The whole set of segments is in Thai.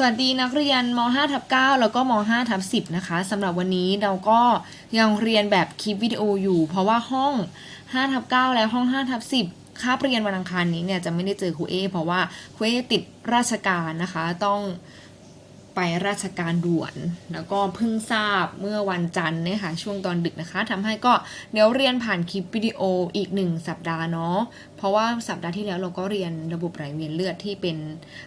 สวัสดีนักเรียนม5/9แล้วก็ม5/10นะคะสำหรับวันนี้เราก็ยังเรียนแบบคลิปวิดีโออยู่เพราะว่าห้อง5/9และห้อง5/10คาบเรียนวันอังคารนี้เนี่ยจะไม่ได้เจอครูเอเพราะว่าครูเอติดราชการนะคะต้องไปราชการด่วนแล้วก็เพิ่งทราบเมื่อวันจันทร์เนี่ยค่ะช่วงตอนดึกนะคะทำให้ก็เดี๋ยวเรียนผ่านคลิปวิดีโออีก1สัปดาห์เนาะเพราะว่าสัปดาห์ที่แล้วเราก็เรียนระบบไหลเวียนเลือดที่เป็น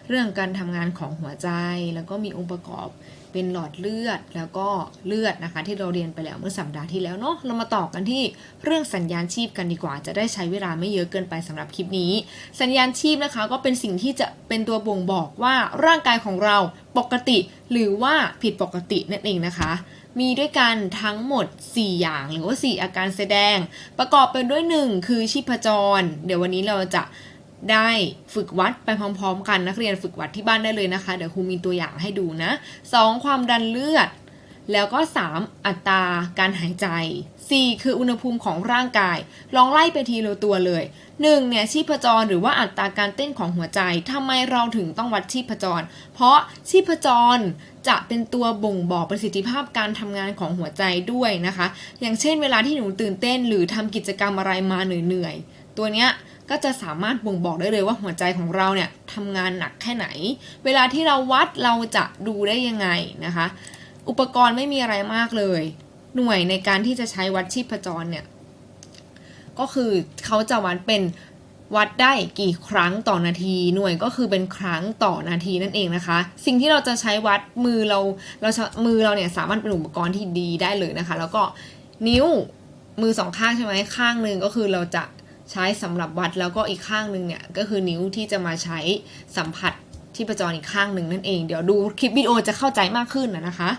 เรื่องการทำงานของหัวใจแล้วก็มีองค์ประกอบเป็นหลอดเลือดแล้วก็เลือดนะคะที่เราเรียนไปแล้วเมื่อสัปดาห์ที่แล้วเนาะเรามาต่อกันที่เรื่องสัญญาณชีพกันดีกว่าจะได้ใช้เวลาไม่เยอะเกินไปสำหรับคลิปนี้สัญญาณชีพนะคะก็เป็นสิ่งที่จะเป็นตัวบ่งบอกว่าร่างกายของเราปกติหรือว่าผิดปกตินั่นเองนะคะมีด้วยกันทั้งหมด4อย่างหรือว่า4อาการแสดงประกอบเป็นด้วย1คือชีพจรเดี๋ยววันนี้เราจะได้ฝึกวัดไปพร้อมๆกันนักเรียนฝึกวัดที่บ้านได้เลยนะคะเดี๋ยวครูมีตัวอย่างให้ดูนะ2ความดันเลือดแล้วก็3อัตราการหายใจ4คืออุณหภูมิของร่างกายลองไล่ไปทีละตัวเลย1เนี่ยชีพจรหรือว่าอัตราการเต้นของหัวใจทำไมเราถึงต้องวัดชีพจรเพราะชีพจรจะเป็นตัวบ่งบอกประสิทธิภาพการทำงานของหัวใจด้วยนะคะอย่างเช่นเวลาที่หนูตื่นเต้นหรือทำกิจกรรมอะไรมาเหนื่อยๆตัวเนี้ยก็จะสามารถบ่งบอกได้เลยว่าหัวใจของเราเนี่ยทำงานหนักแค่ไหนเวลาที่เราวัดเราจะดูได้ยังไงนะคะอุปกรณ์ไม่มีอะไรมากเลยหน่วยในการที่จะใช้วัดชีพจรเนี่ยก็คือเขาจะวัดเป็นวัดได้กี่ครั้งต่อนาทีหน่วยก็คือเป็นครั้งต่อนาทีนั่นเองนะคะสิ่งที่เราจะใช้วัดมือเราเนี่ยสามารถเป็นอุปกรณ์ที่ดีได้เลยนะคะแล้วก็นิ้วมือสองข้างใช่ไหมข้างหนึ่งก็คือเราจะใช้สำหรับวัดแล้วก็อีกข้างหนึ่งเนี่ยก็คือนิ้วที่จะมาใช้สัมผัสชีพจรอีกข้างหนึ่งนั่นเองเดี๋ยวดูคลิปวิดีโอจะเข้าใจมากขึ้นนะคะ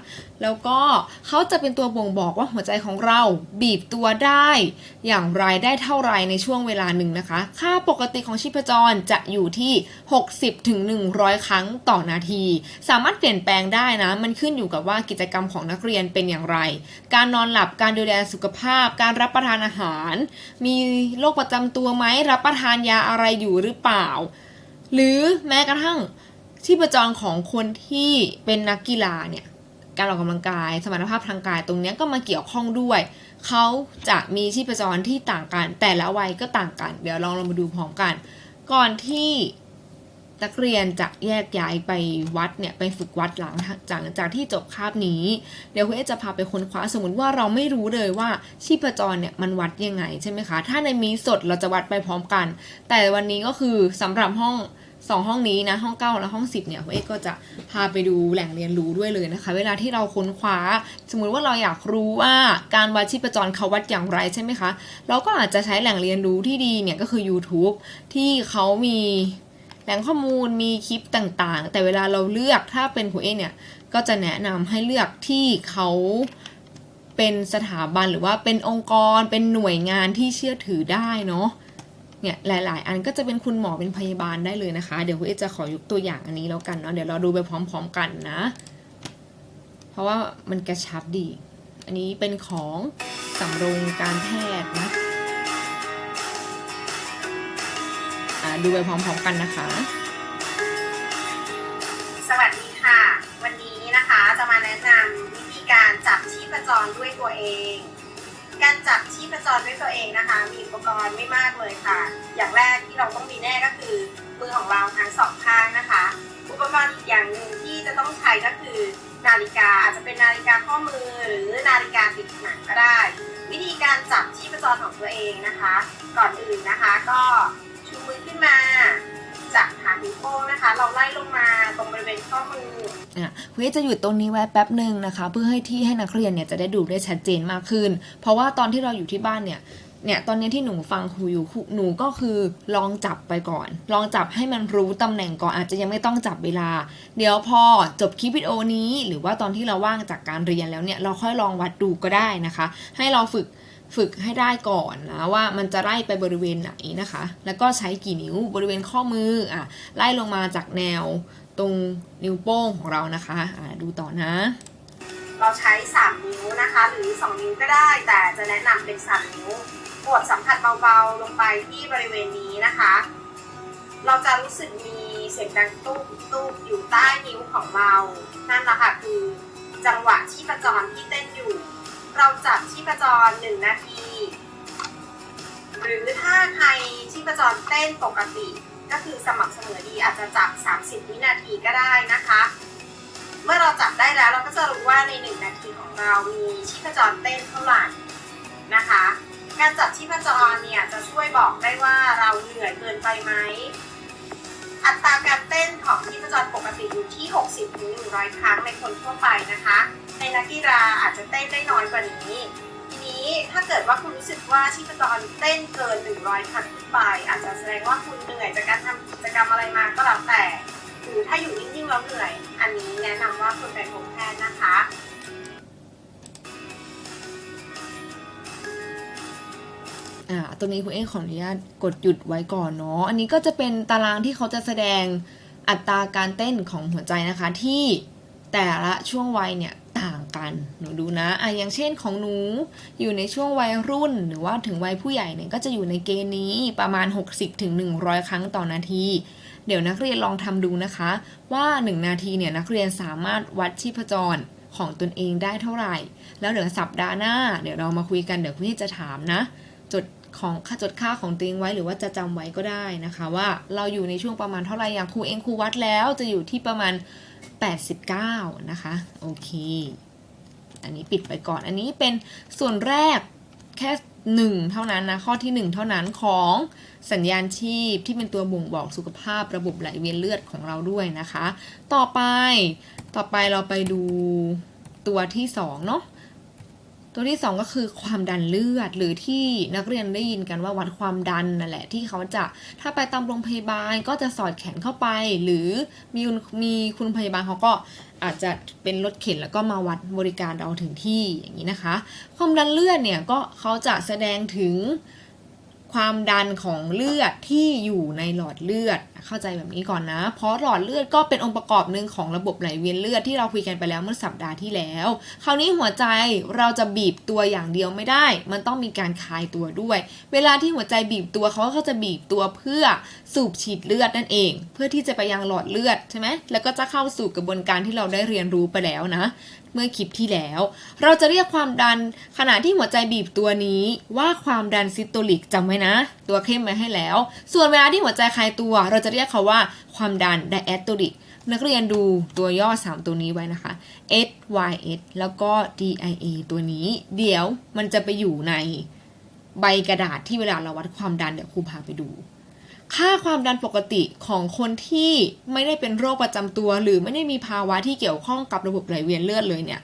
แล้วก็เขาจะเป็นตัวบ่งบอกว่าหัวใจของเราบีบตัวได้อย่างไรได้เท่าไรในช่วงเวลาหนึ่งนะคะค่าปกติของชีพจรจะอยู่ที่60 ถึง 100 ครั้งต่อนาทีสามารถเปลี่ยนแปลงได้นะมันขึ้นอยู่กับว่ากิจกรรมของนักเรียนเป็นอย่างไรการนอนหลับการดูแลสุขภาพการรับประทานอาหารมีโรคประจำตัวไหมรับประทานยาอะไรอยู่หรือเปล่าหรือแม้กระทั่งชีพจรของคนที่เป็นนักกีฬาเนี่ยการออกกำลังกายสมรรถภาพทางกายตรงนี้ก็มาเกี่ยวข้องด้วยเขาจะมีชีพจรที่ต่างกันแต่ละวัยก็ต่างกันเดี๋ยวลองเรามาดูพร้อมกันก่อนที่นักเรียนจะแยกย้ายไปวัดเนี่ยไปฝึกวัดหลังจากที่จบคาบนี้เดี๋ยวคุณเอจะพาไปค้นคว้าสมมติว่าเราไม่รู้เลยว่าชีพจรเนี่ยมันวัดยังไงใช่ไหมคะถ้าในมีสดเราจะวัดไปพร้อมกันแต่วันนี้ก็คือสำหรับห้อง2ห้องนี้นะห้อง9และห้อง10เนี่ยคุณเอก็จะพาไปดูแหล่งเรียนรู้ด้วยเลยนะคะเวลาที่เราค้นคว้าสมมุติว่าเราอยากรู้ว่าการวัดชีพจรเขาวัดอย่างไรใช่ไหมคะเราก็อาจจะใช้แหล่งเรียนรู้ที่ดีเนี่ยก็คือ YouTube ที่เขามีแหล่งข้อมูลมีคลิปต่างๆแต่เวลาเราเลือกถ้าเป็นคุณเอเนี่ยก็จะแนะนำให้เลือกที่เขาเป็นสถาบันหรือว่าเป็นองค์กรเป็นหน่วยงานที่เชื่อถือได้เนาะเนี่ยหลายๆอันก็จะเป็นคุณหมอเป็นพยาบาลได้เลยนะคะเดี๋ยวคุณเอจะขอยกตัวอย่างอันนี้แล้วกันเนาะเดี๋ยวเราดูไปพร้อมๆกันนะเพราะว่ามันกระชับดีอันนี้เป็นของสำโรงการแพทย์นะดูไปพร้อมๆกันนะคะสวัสดีค่ะวันนี้นะคะจะมาแนะนำวิธีการจับชีพจรด้วยตัวเองการจับชีพจรด้วยตัวเองนะคะมีอุปกรณ์ไม่มากเลยค่ะอย่างแรกที่เราต้องมีแน่ก็คือมือของเราทั้งสองข้างนะคะอุปกรณ์อีกอย่างหนึ่งที่จะต้องใช้ก็คือนาฬิกาอาจจะเป็นนาฬิกาข้อมือหรือนาฬิกาติดหนังก็ได้วิธีการจับชีพจรของตัวเองนะคะก่อนอื่นนะคะก็ชูมือขึ้นมาจากหางนิ้วโป้งนะคะเราไล่ลงมาตรงบริเวณข้อมือคุณจะหยุดตรงนี้ไว้แป๊บหนึ่งนะคะเพื่อให้นักเรียนเนี่ยจะได้ดูได้ชัดเจนมากขึ้นเพราะว่าตอนที่เราอยู่ที่บ้านเนี่ยตอนนี้ที่หนูฟังครูอยู่หนูก็คือลองจับไปก่อนลองจับให้มันรู้ตำแหน่งก่อนอาจจะยังไม่ต้องจับเวลาเดี๋ยวพอจบคลิปวิดีโอนี้หรือว่าตอนที่เราว่างจากการเรียนแล้วเนี่ยเราค่อยลองวัดดูก็ได้นะคะให้เราฝึกให้ได้ก่อนนะว่ามันจะไล่ไปบริเวณไหนนะคะแล้วก็ใช้กี่นิ้วบริเวณข้อมือไล่ลงมาจากแนวตรงนิ้วโป้งของเรานะคะดูต่อนะเราใช้3นิ้วนะคะหรือ2นิ้วก็ได้แต่จะแนะนำเป็น3นิ้วกดสัมผัสเบาๆลงไปที่บริเวณนี้นะคะเราจะรู้สึกมีเสียงดังตุ๊บๆอยู่ใต้นิ้วข ของเรานั่นแหละค่ะคือจังหวะชีพจรที่เต้นอยู่เราจับชีพจร1 นาที หรือถ้าใครชีพจรเต้นปกติก็คือสม่ำเสมอดีอาจจะจับ30 วินาทีก็ได้นะคะเมื่อเราจับได้แล้วเราก็จะรู้ว่าใน1 นาทีของเรามีชีพจรเต้นเท่าไหร่นะคะการจับชีพจรเนี่ยจะช่วยบอกได้ว่าเราเหนื่อยเกินไปไหมอัตราการเต้นของชีพจรปกติอยู่ที่ 60-100 ครั้งในคนทั่วไปนะคะในนักกีฬาอาจจะเต้นได้น้อยกว่านี้ทีนี้ถ้าเกิดว่าคุณรู้สึกว่าชีพจรเต้นเกิน100 ครั้งขึ้นไปอาจจะแสดงว่าคุณเหนื่อยจากการทำกิจกรรมอะไรมาก็แล้วแต่หรือถ้าอยู่นิ่งๆแล้วเหนื่อยอันนี้แนะนำว่าคุณไปพบแพทย์นะคะตัวนี้คุณเอขออนุญาตกดหยุดไว้ก่อนเนาะอันนี้ก็จะเป็นตารางที่เขาจะแสดงอัตราการเต้นของหัวใจนะคะที่แต่ละช่วงวัยเนี่ยต่างกันหนูดูนะอย่างเช่นของหนูอยู่ในช่วงวัยรุ่นหรือว่าถึงวัยผู้ใหญ่เนี่ยก็จะอยู่ในเกณฑ์นี้ประมาณ 60-100 ครั้งต่อนาทีเดี๋ยวนักเรียนลองทำดูนะคะว่า1 นาทีเนี่ยนักเรียนสามารถวัดชีพจรของตนเองได้เท่าไหร่แล้วเดี๋ยวสัปดาห์หน้าเดี๋ยวเรามาคุยกันเดี๋ยวพี่จะถามนะจดค่าของตัวเองไว้หรือว่าจะจำไว้ก็ได้นะคะว่าเราอยู่ในช่วงประมาณเท่าไหร่อย่างครูวัดแล้วจะอยู่ที่ประมาณ89นะคะโอเคอันนี้ปิดไปก่อนอันนี้เป็นส่วนแรกแค่1เท่านั้นนะข้อที่1เท่านั้นของสัญญาณชีพที่เป็นตัวบ่งบอกสุขภาพระบบไหลเวียนเลือดของเราด้วยนะคะต่อไปเราไปดูตัวที่2เนาะตัวที่2ก็คือความดันเลือดหรือที่นักเรียนได้ยินกันว่าวัดความดันนั่นแหละที่เขาจะถ้าไปตามโรงพยาบาลก็จะสอดแขนเข้าไปหรือมีคุณพยาบาลเขาก็อาจจะเป็นรถเข็นแล้วก็มาวัดบริการเราถึงที่อย่างนี้นะคะความดันเลือดเนี่ยก็เขาจะแสดงถึงความดันของเลือดที่อยู่ในหลอดเลือดเข้าใจแบบนี้ก่อนนะเพราะหลอดเลือดก็เป็นองค์ประกอบหนึ่งของระบบไหลเวียนเลือดที่เราคุยกันไปแล้วเมื่อสัปดาห์ที่แล้วคราวนี้หัวใจเราจะบีบตัวอย่างเดียวไม่ได้มันต้องมีการคลายตัวด้วยเวลาที่หัวใจบีบตัวเขาก็จะบีบตัวเพื่อสูบฉีดเลือดนั่นเองเพื่อที่จะไปยังหลอดเลือดใช่ไหมแล้วก็จะเข้าสู่กระบวนการที่เราได้เรียนรู้ไปแล้วนะเมื่อคลิปที่แล้วเราจะเรียกความดันขณะที่หัวใจบีบตัวนี้ว่าความดันซิสโตลิกจำไว้นะตัวเข้มไว้ให้แล้วส่วนเวลาที่หัวใจคลายตัวเราจะเรียกเขาว่าความดันไดแอสโตลิกนักเรียนดูตัวย่อ3ตัวนี้ไว้นะคะ SYS แล้วก็ DIA ตัวนี้เดี๋ยวมันจะไปอยู่ในใบกระดาษที่เวลาเราวัดความดันเดี๋ยวครูพาไปดูค่าความดันปกติของคนที่ไม่ได้เป็นโรคประจำตัวหรือไม่ได้มีภาวะที่เกี่ยวข้องกับระบบไหลเวียนเลือดเลยเนี่ย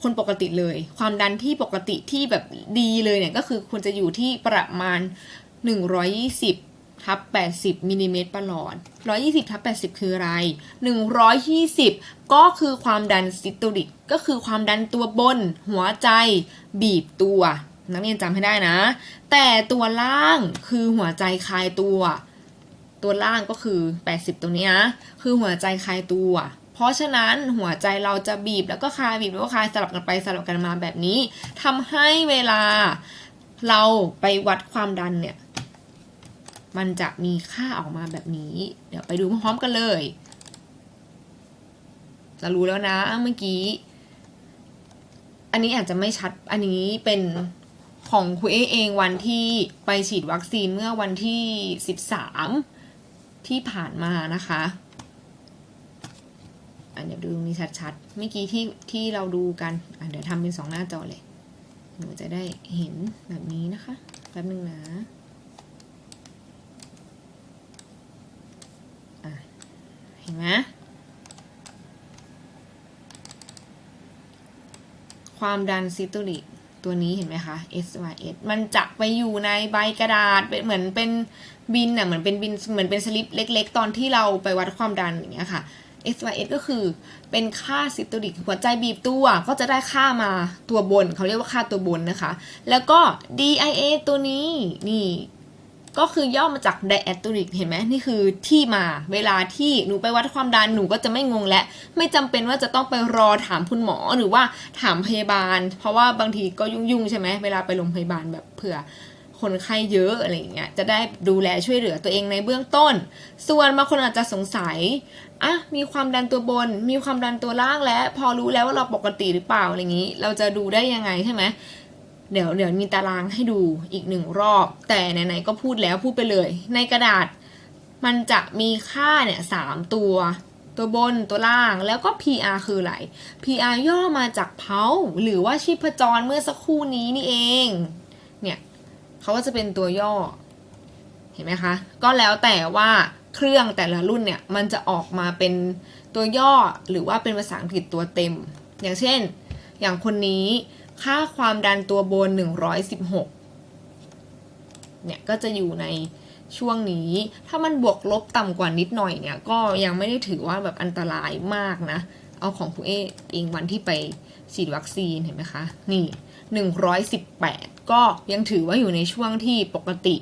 คนปกติเลยความดันที่ปกติที่แบบดีเลยเนี่ยก็คือควรจะอยู่ที่ประมาณ120/80มิลลิเมตรประหลอด120/80คืออะไร120ก็คือความดันซิสโตลิกก็คือความดันตัวบนหัวใจบีบตัวนักเรียนจำให้ได้นะแต่ตัวล่างคือหัวใจคลายตัวล่างก็คือ80ตรงนี้นะคือหัวใจคลายตัวเพราะฉะนั้นหัวใจเราจะบีบแล้วก็คลายบีบแล้วก็คลายสลับกันไปสลับกันมาแบบนี้ทำให้เวลาเราไปวัดความดันเนี่ยมันจะมีค่าออกมาแบบนี้เดี๋ยวไปดูพร้อมๆกันเลยจะรู้แล้วนะเมื่อกี้อันนี้อาจจะไม่ชัดอันนี้เป็นของครูเองวันที่ไปฉีดวัคซีนเมื่อวันที่13ที่ผ่านมานะคะเดี๋ยวดูตรงนี้ชัดๆเมื่อกี้ที่เราดูกันเดี๋ยวทำเป็น2หน้าจอเลยหนูจะได้เห็นแบบนี้นะคะแป๊บนึงนะเห็นไหมความดันซิสโตลิกตัวนี้เห็นไหมคะ SYS มันจะไปอยู่ในใบกระดาษเหมือนเป็นบินเหมือนเป็นบินเหมือนเป็นสลิปเล็กๆตอนที่เราไปวัดความดันอย่างเงี้ยค่ะ SYS ก็คือเป็นค่าซิสโตลิกหัวใจบีบตัวก็จะได้ค่ามาตัวบนเขาเรียกว่าค่าตัวบนนะคะแล้วก็ DIA ตัวนี้นี่ก็คือย่อมาจาก diastolic เห็นไหมนี่คือที่มาเวลาที่หนูไปวัดความดันหนูก็จะไม่งงและไม่จำเป็นว่าจะต้องไปรอถามคุณหมอหรือว่าถามพยาบาลเพราะว่าบางทีก็ยุ่งใช่ไหมเวลาไปโรงพยาบาลแบบเผื่อคนไข้เยอะอะไรอย่างเงี้ยจะได้ดูแลช่วยเหลือตัวเองในเบื้องต้นส่วนบางคนอาจจะสงสัย อ่ะมีความดันตัวบนมีความดันตัวล่างแล้วพอรู้แล้วว่าเราปกติหรือเปล่าอะไรอย่างนี้เราจะดูได้ยังไงใช่ไหมเดี๋ยวมีตารางให้ดูอีก1 รอบแต่ไหนๆก็พูดแล้วพูดไปเลยในกระดาษมันจะมีค่าเนี่ย3 ตัวบนตัวล่างแล้วก็ PR คืออะไร PR ย่อมาจากเพาหรือว่าชีพจรเมื่อสักครู่นี้นี่เองเนี่ยเขาก็จะเป็นตัวย่อเห็นไหมคะก็แล้วแต่ว่าเครื่องแต่ละรุ่นเนี่ยมันจะออกมาเป็นตัวย่อหรือว่าเป็นภาษาอังกฤษตัวเต็มอย่างเช่นอย่างคนนี้ค่าความดันตัวบน116เนี่ยก็จะอยู่ในช่วงนี้ถ้ามันบวกลบต่ำกว่านิดหน่อยเนี่ยก็ยังไม่ได้ถือว่าแบบอันตรายมากนะเอาของคุณเองวันที่ไปฉีดวัคซีนเห็นไหมคะนี่118ก็ยังถือว่าอยู่ในช่วงที่ปกติ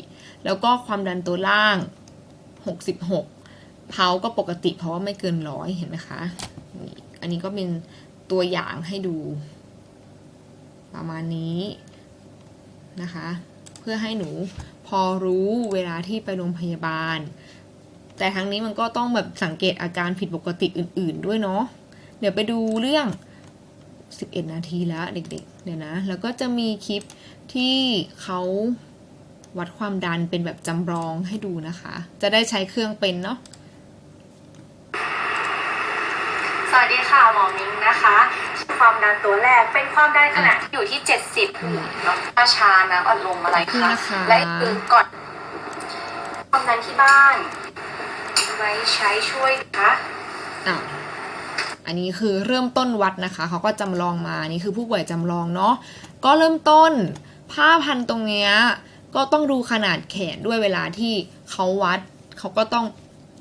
แล้วก็ความดันตัวล่าง66เพาก็ปกติเพราะว่าไม่เกิน100เห็นไหมคะนี่อันนี้ก็เป็นตัวอย่างให้ดูประมาณนี้นะคะเพื่อให้หนูพอรู้เวลาที่ไปโรงพยาบาลแต่ทั้งนี้มันก็ต้องแบบสังเกตอาการผิดปกติอื่นๆด้วยเนาะเดี๋ยวไปดูเรื่อง11 นาทีแล้วเด็กๆเดี๋ยวนะแล้วก็จะมีคลิปที่เขาวัดความดันเป็นแบบจำลองให้ดูนะคะจะได้ใช้เครื่องเป็นเนาะสวัสดีค่ะหมอมิ้งนะคะความดันตัวแรกเป็นความดันขณะที่อยู่ที่70เนาะชาน้ำอัดลมอะไรคะและคือก่อนความดันที่บ้านไว้ใช้ช่วยคะอันนี้คือเริ่มต้นวัดนะคะเขาก็จำลองมานี่คือผู้ป่วยจำลองเนาะก็เริ่มต้นผ้าพันตรงเนี้ยก็ต้องดูขนาดแขนด้วยเวลาที่เขาวัดเขาก็ต้อง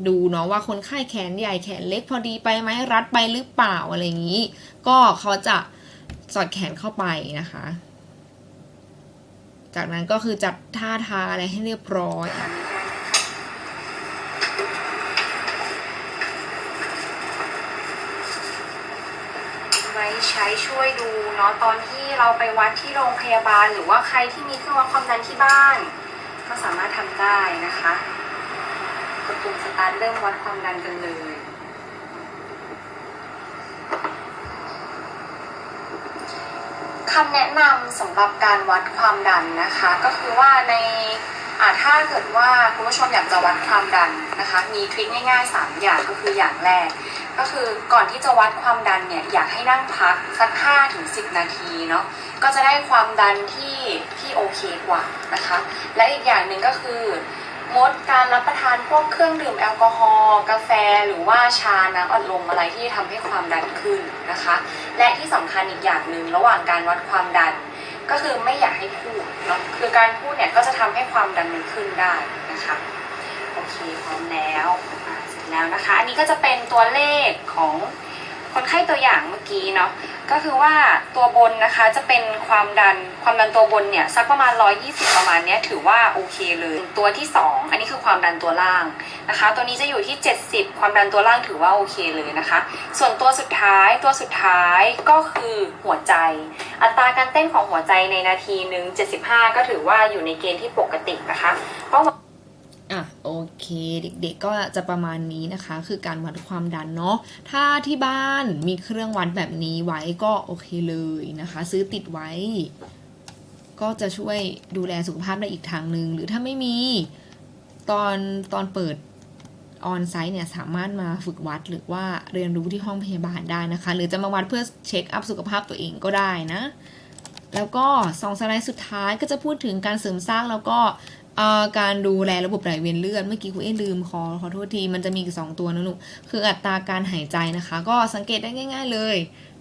ดูเนาะว่าคนไข้แขนใหญ่แขนเล็กพอดีไปไหมรัดไปหรือเปล่าอะไรอย่างนี้ก็เขาจะสอดแขนเข้าไปนะคะจากนั้นก็คือจัดท่าทางอะไรให้เรียบร้อยไว้ใช้ช่วยดูเนาะตอนที่เราไปวัดที่โรงพยาบาลหรือว่าใครที่มีเครื่องวัดความดันที่บ้านก็สามารถทำได้นะคะกดปุ่มสตาร์ทเริ่มวัดความดันกันเลยคำแนะนำสำหรับการวัดความดันนะคะก็คือว่าในถ้าเกิดว่าคุณผู้ชมอยากจะวัดความดันนะคะมีทริคง่ายๆ3อย่างก็คืออย่างแรกก็คือก่อนที่จะวัดความดันเนี่ยอยากให้นั่งพักสัก 5-10 นาทีเนาะก็จะได้ความดันที่โอเคกว่านะคะและอีกอย่างหนึ่งก็คืองดการรับประทานพวกเครื่องดื่มแอลกอฮอล์กาแฟหรือว่าชาน้ำอัดลมอะไรที่ทำให้ความดันขึ้นนะคะและที่สำคัญอีกอย่างหนึ่งระหว่างการวัดความดันก็คือไม่อยากให้พูดเนาะคือการพูดเนี่ยก็จะทำให้ความดันมันขึ้นได้นะคะโอเคพร้อมแล้วเสร็จแล้วนะคะอันนี้ก็จะเป็นตัวเลขของคนไข้ตัวอย่างเมื่อกี้เนาะก็คือว่าตัวบนนะคะจะเป็นความดันตัวบนเนี่ยสักประมาณ120ประมาณนี้ถือว่าโอเคเลยตัวที่2อันนี้คือความดันตัวล่างนะคะตัวนี้จะอยู่ที่70ความดันตัวล่างถือว่าโอเคเลยนะคะส่วนตัวสุดท้ายก็คือหัวใจอัตราการเต้นของหัวใจในนาทีหนึ่ง75ก็ถือว่าอยู่ในเกณฑ์ที่ปกตินะคะเพราะโอเคเด็กๆก็จะประมาณนี้นะคะคือการวัดความดันเนาะถ้าที่บ้านมีเครื่องวัดแบบนี้ไว้ก็โอเคเลยนะคะซื้อติดไว้ก็จะช่วยดูแลสุขภาพได้อีกทางหนึ่งหรือถ้าไม่มีตอนเปิดออนไซต์เนี่ยสามารถมาฝึกวัดหรือว่าเรียนรู้ที่ห้องพยาบาลได้นะคะหรือจะมาวัดเพื่อเช็คอัพสุขภาพตัวเองก็ได้นะแล้วก็2 สไลด์สุดท้ายก็จะพูดถึงการเสริมสร้างแล้วก็การดูแลระบบไหลเวียนเลือดเมื่อกี้คุณลืมขอโทษทีมันจะมีอีก2 ตัวนะลูกคืออัตราการหายใจนะคะก็สังเกตได้ง่ายๆเลย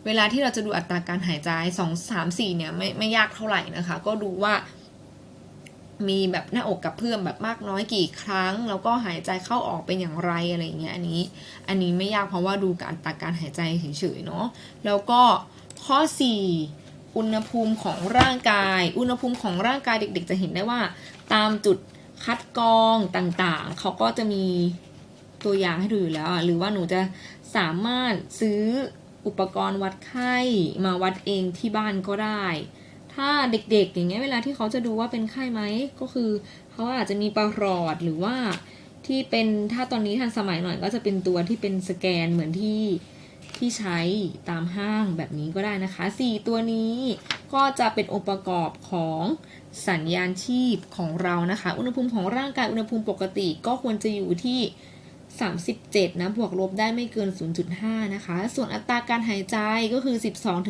เวลาที่เราจะดูอัตราการหายใจ2 3 4เนี่ยไม่ยากเท่าไหร่นะคะก็ดูว่ามีแบบหน้าอกกับเพื่อมแบบมากน้อยกี่ครั้งแล้วก็หายใจเข้าออกเป็นอย่างไรอะไรเงี้ยอันนี้ไม่ยากเพราะว่าดูกับอัตราการหายใจเฉยๆเนาะแล้วก็ข้อ4อุณหภูมิของร่างกายอุณหภูมิของร่างกายเด็กๆจะเห็นได้ว่าตามจุดคัดกรองต่างๆเขาก็จะมีตัวอย่างให้ดูอยู่แล้วหรือว่าหนูจะสามารถซื้ออุปกรณ์วัดไข้มาวัดเองที่บ้านก็ได้ถ้าเด็กๆอย่างเงี้ยเวลาที่เขาจะดูว่าเป็นไข้ไหมก็คือเขาอาจจะมีประหลอดหรือว่า ที่เป็นถ้าตอนนี้ทันสมัยหน่อยก็จะเป็นตัวที่เป็นสแกนเหมือนที่ใช้ตามห้างแบบนี้ก็ได้นะคะ4ตัวนี้ก็จะเป็นองค์ประกอบของสัญญาณชีพของเรานะคะอุณหภูมิของร่างกายอุณหภูมิปกติก็ควรจะอยู่ที่37นะบวกลบได้ไม่เกิน 0.5 นะคะส่วนอัตราการหายใจก็คือ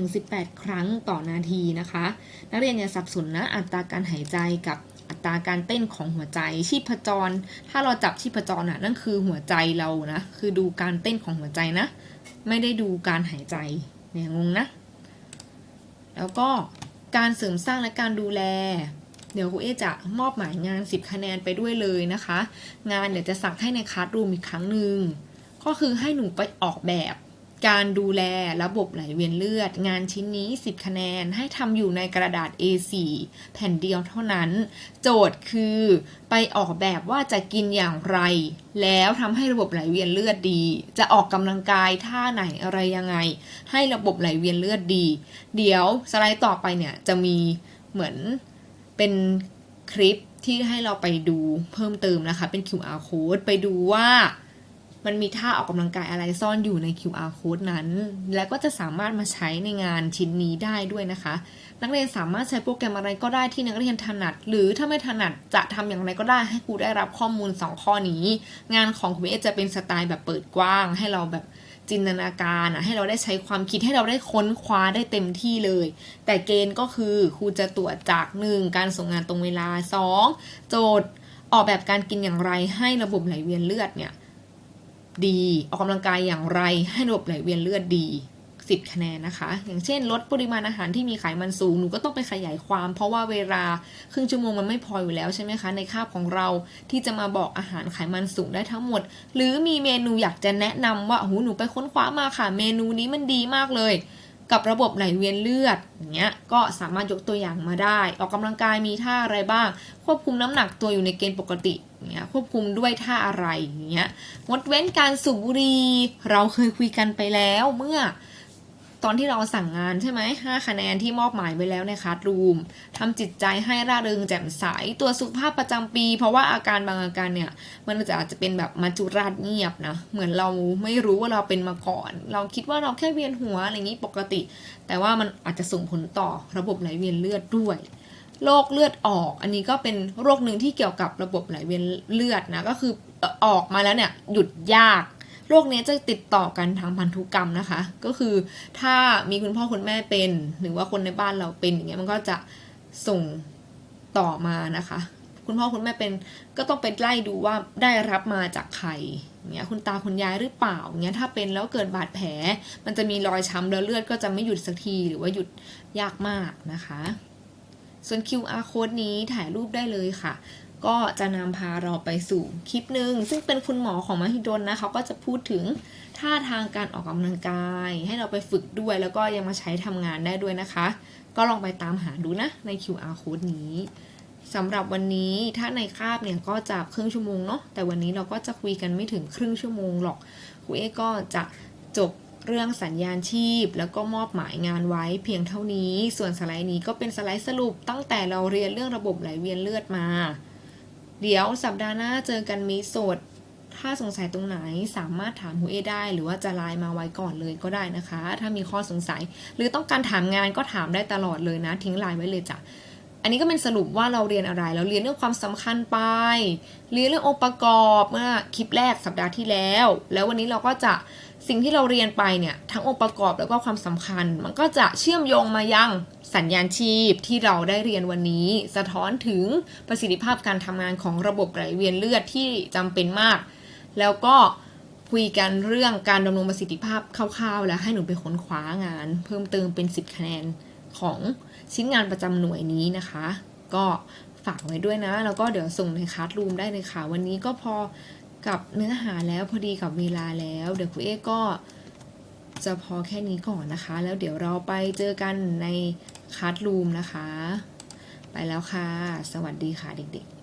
12-18 ครั้งต่อนาทีนะคะนักเรียนอย่าสับสนนะอัตราการหายใจกับอัตราการเต้นของหัวใจชีพจรถ้าเราจับชีพจรนั่นคือหัวใจเรานะคือดูการเต้นของหัวใจนะไม่ได้ดูการหายใจเนี่ยงงนะแล้วก็การเสริมสร้างและการดูแลเดี๋ยวครูเอจะมอบหมายงาน10คะแนนไปด้วยเลยนะคะงานเดี๋ยวจะสั่งให้ในคลาสรูมอีกครั้งหนึ่งก็คือให้หนูไปออกแบบการดูแลระบบไหลเวียนเลือดงานชิ้นนี้10คะแนนให้ทำอยู่ในกระดาษ A4 แผ่นเดียวเท่านั้นโจทย์คือไปออกแบบว่าจะกินอย่างไรแล้วทำให้ระบบไหลเวียนเลือดดีจะออกกำลังกายท่าไหนอะไรยังไงให้ระบบไหลเวียนเลือดดีเดี๋ยวสไลด์ต่อไปเนี่ยจะมีเหมือนเป็นคลิปที่ให้เราไปดูเพิ่มเติมนะคะเป็น QR code ไปดูว่ามันมีท่าออกกำลังกายอะไรซ่อนอยู่ใน QR code นั้นและก็จะสามารถมาใช้ในงานชิ้นนี้ได้ด้วยนะคะนักเรียนสามารถใช้โปรแกรมอะไรก็ได้ที่นักเรียนถนัดหรือถ้าไม่ถนัดจะทำอย่างไรก็ได้ให้ครูได้รับข้อมูล2ข้อนี้งานของครูเอจะเป็นสไตล์แบบเปิดกว้างให้เราแบบจินตนาการให้เราได้ใช้ความคิดให้เราได้ค้นคว้าได้เต็มที่เลยแต่เกณฑ์ก็คือครูจะตรวจจาก1การส่งงานตรงเวลา2โจทย์ออกแบบการกินอย่างไรให้ระบบไหลเวียนเลือดเนี่ยดีออกกำลังกายอย่างไรให้ระบบไหลเวียนเลือดดี10คะแนนนะคะอย่างเช่นลดปริมาณอาหารที่มีไขมันสูงหนูก็ต้องไปขยายความเพราะว่าเวลาครึ่งชั่วโมงมันไม่พออยู่แล้วใช่ไหมคะในคาบของเราที่จะมาบอกอาหารไขมันสูงได้ทั้งหมดหรือมีเมนูอยากจะแนะนำว่าหนูไปค้นคว้ามาค่ะเมนูนี้มันดีมากเลยกับระบบไหลเวียนเลือดอย่างเงี้ยก็สามารถยกตัวอย่างมาได้ออกกำลังกายมีท่าอะไรบ้างควบคุมน้ำหนักตัวอยู่ในเกณฑ์ปกติอย่างเงี้ยควบคุมด้วยท่าอะไรอย่างเงี้ยงดเว้นการสูบบุหรี่เราเคยคุยกันไปแล้วเมื่อตอนที่เราสั่งงานใช่ไหม5คะแนนที่มอบหมายไปแล้วในคลาสรูมทำจิตใจให้ร่าเริงแจ่มใสตัวสุขภาพประจำปีเพราะว่าอาการบางอาการเนี่ยมันอาจจะเป็นแบบมัจจุราชเงียบนะเหมือนเราไม่รู้ว่าเราเป็นมาก่อนเราคิดว่าเราแค่เวียนหัวอะไรอย่างนี้ปกติแต่ว่ามันอาจจะส่งผลต่อระบบไหลเวียนเลือดด้วยโรคเลือดออกอันนี้ก็เป็นโรคหนึ่งที่เกี่ยวกับระบบไหลเวียนเลือดนะก็คือออกมาแล้วเนี่ยหยุดยากโรคนี้จะติดต่อกันทางพันธุกรรมนะคะก็คือถ้ามีคุณพ่อคุณแม่เป็นหรือว่าคนในบ้านเราเป็นอย่างเงี้ยมันก็จะส่งต่อมานะคะคุณพ่อคุณแม่เป็นก็ต้องไปไล่ดูว่าได้รับมาจากใครอย่างเงี้ยคุณตาคุณยายหรือเปล่าอย่างเงี้ยถ้าเป็นแล้วเกิดบาดแผลมันจะมีรอยช้ำแล้วเลือดก็จะไม่หยุดสักทีหรือว่าหยุดยากมากนะคะส่วน QR code นี้ถ่ายรูปได้เลยค่ะก็จะนำพาเราไปสู่คลิปหนึ่งซึ่งเป็นคุณหมอของมหิดลนะเขาก็จะพูดถึงท่าทางการออกกำลังกายให้เราไปฝึกด้วยแล้วก็ยังมาใช้ทำงานได้ด้วยนะคะก็ลองไปตามหาดูนะใน QR code นี้สำหรับวันนี้ถ้าในคาบเนี่ยก็จะครึ่งชั่วโมงเนาะแต่วันนี้เราก็จะคุยกันไม่ถึงครึ่งชั่วโมงหรอกครูเอก็จะจบเรื่องสัญญาณชีพแล้วก็มอบหมายงานไว้เพียงเท่านี้ส่วนสไลด์นี้ก็เป็นสไลด์สรุปตั้งแต่เราเรียนเรื่องระบบไหลเวียนเลือดมาเดี๋ยวสัปดาห์หน้าเจอกันมีสดถ้าสงสัยตรงไหนสามารถถามครูเอได้หรือว่าจะไลน์มาไว้ก่อนเลยก็ได้นะคะถ้ามีข้อสงสัยหรือต้องการถามงานก็ถามได้ตลอดเลยนะทิ้งไลน์ไว้เลยจ้ะอันนี้ก็เป็นสรุปว่าเราเรียนอะไรเราเรียนเรื่องความสำคัญไปเรียนเรื่ององค์ประกอบเมื่อคลิปแรกสัปดาห์ที่แล้วแล้ววันนี้เราก็จะสิ่งที่เราเรียนไปเนี่ยทั้งองค์ประกอบแล้วก็ความสำคัญมันก็จะเชื่อมโยงมายังสัญญาณชีพที่เราได้เรียนวันนี้สะท้อนถึงประสิทธิภาพการทำงานของระบบไหลเวียนเลือดที่จำเป็นมากแล้วก็คุยกันเรื่องการดำรงประสิทธิภาพคร่าวๆแล้วให้หนูไปค้นคว้างานเพิ่มเติมเป็น10คะแนนของชิ้นงานประจำหน่วยนี้นะคะก็ฝากไว้ด้วยนะแล้วก็เดี๋ยวส่งในคลาสรูมได้เลยค่ะวันนี้ก็พอกับเนื้อหาแล้วพอดีกับเวลาแล้วเดี๋ยวครูเอก็จะพอแค่นี้ก่อนนะคะแล้วเดี๋ยวเราไปเจอกันในคลาสรูมนะคะไปแล้วค่ะสวัสดีค่ะเด็กๆ